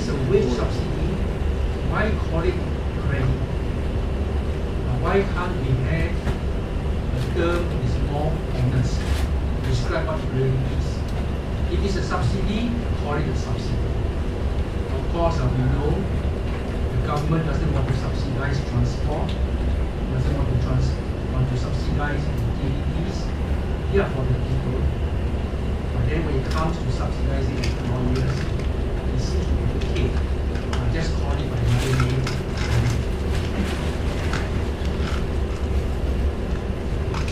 is a wage subsidy, why call it credit? Why can't we have a term that is more honest to describe what it really is? If it's a subsidy, call it a subsidy. Of course, we know the government doesn't want to subsidize transport, doesn't want to subsidize utilities. They are for the people. But then when it comes to subsidizing employers, it seems to be okay. Just call it by another name.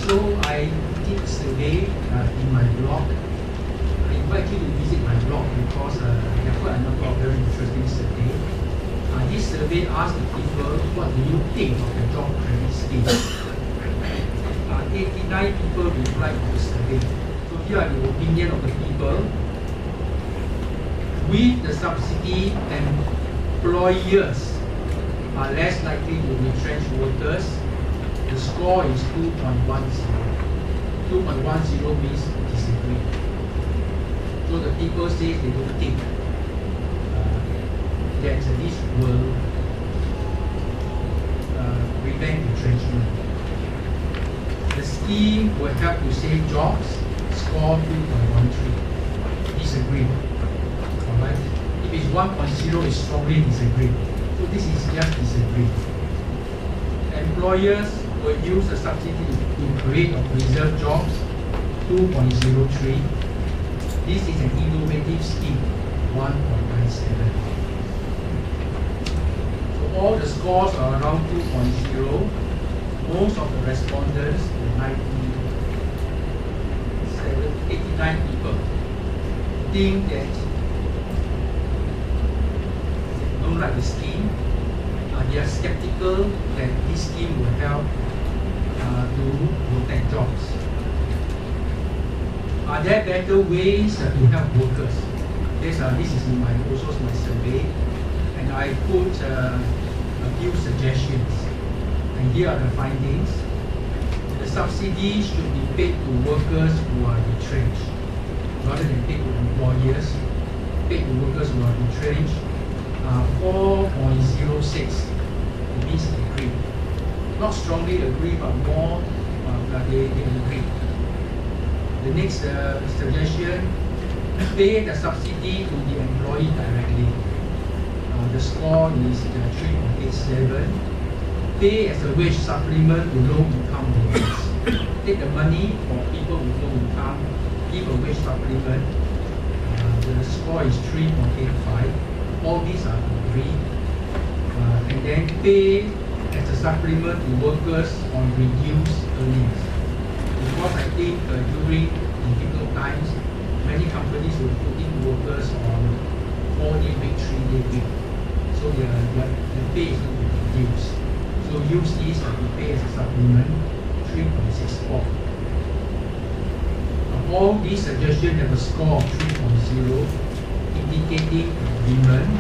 So I did a survey in my blog. I invite you to visit my blog because I have quite a number of very interesting surveys. This survey asked the people, what do you think of the job credit scheme? 89 people replied to the survey. So here are the opinion of the people. With the subsidy, employers are less likely to retrench workers. The score is 2.10. 2.10 means disagree. So the people say they don't think that this will prevent retrenchment. The scheme will help to save jobs, score 2.13. Disagree. Alright? If it's 1.0, it's strongly disagree. So this is just disagree. Employers will use the subsidy to create or preserve jobs, 2.03. This is an innovative scheme, 1.97. So all the scores are around 2.0. Most of the respondents, 89 people, think that they don't like the scheme. They are skeptical that this scheme will help to protect jobs. Are there better ways to help workers? This is also my survey, and I put a few suggestions. And here are the findings. The subsidy should be paid to workers who are retrenched, rather than paid to employers. Paid to workers who are retrenched. 4.06. It means agree. Not strongly agree, but more they agree. The next suggestion: pay the subsidy to the employee directly. The score is 3.87. Pay as a wage supplement to low-income workers. Take the money for people with low income, give a wage supplement. The score is 3.85. All these are agreed. And then pay as a supplement to workers on reduced earnings. Because I think during difficult times, many companies will put in workers on 4-day week, 3-day week. So the pay is going to be reduced. So use these to pay as a supplement, 3.64. All these suggestions have a score of 3.0, indicating agreement.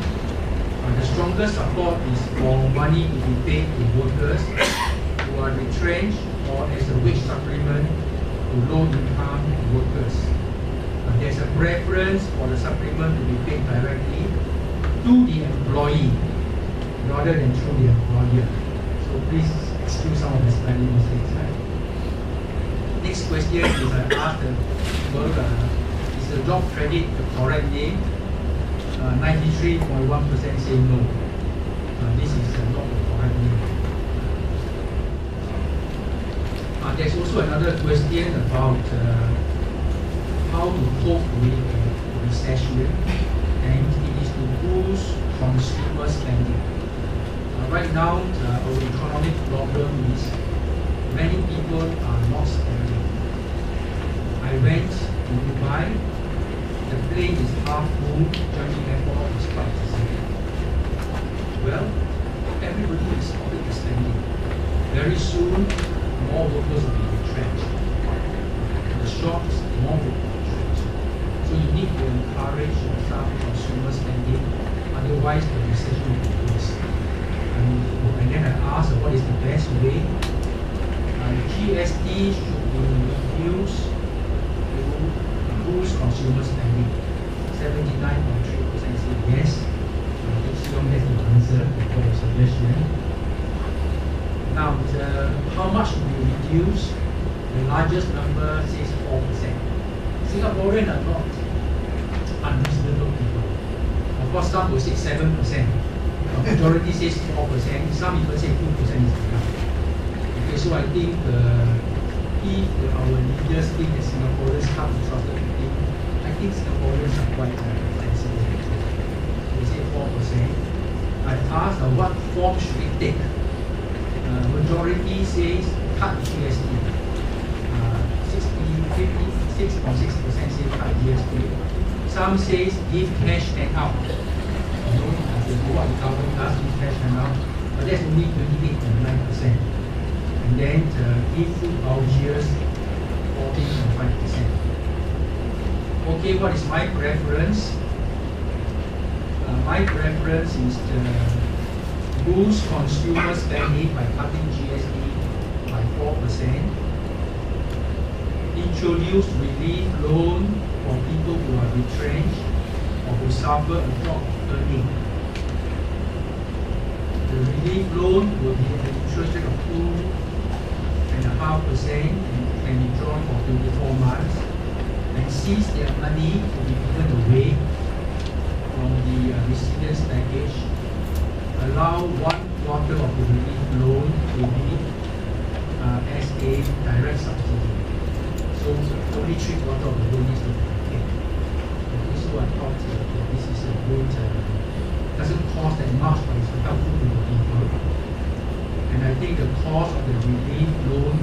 The strongest support is for money to be paid to workers who are retrenched or as a wage supplement to low-income workers. There's a preference for the supplement to be paid directly to the employee rather than through the employer. So please excuse some of the spelling mistakes. Right? Next question is I asked is the job credit the correct name? 93.1% say no. This is not the correct name. There's also another question about how to cope with a recession, and it is to boost consumer spending. Right now, our economic problem is many people are not spending. I went to Dubai. The plane is half full, Changi Airport is quite busy. Well, everybody is stopping spending. Very soon, more workers will be retrenched. The shops, more will be retrenched. So you need to encourage some consumer spending, otherwise the recession will be worse. And then I asked what is the best way. GST should be reduced to boost consumer spending. 79.3% say yes. confused. The largest number says 4%. Singaporeans are not unreasonable people. Of course, some will say 7%. Majority says 4%. Some even say 2% is enough. Okay, so I think if our leaders think that Singaporeans can't be trusted to think, I think Singaporeans are quite sensible. They say 4%. I asked what form should we take? Majority says cut GST. 56.6% say cut GST. Some says give cash and out. You know what the government does, give cash and out, but that's only 28.9%. And then give food vouchers, 14.5%. Okay, what is my preference? My preference is to boost consumer spending by cutting GST by 4%. Introduce relief loan for people who are retrenched or who suffer a drop of earning. The relief loan will be at an interest rate of 2.5% and can be drawn for 24 months, and seize their money to be given away from the resilience package. Allow 1/4 of the relief loan to be as a direct subsidy. So only 3/4 of the loan needs to be paid. Okay, so I thought this is a good, doesn't cost that much, but it's helpful to the people. And I think the cost of the relief loan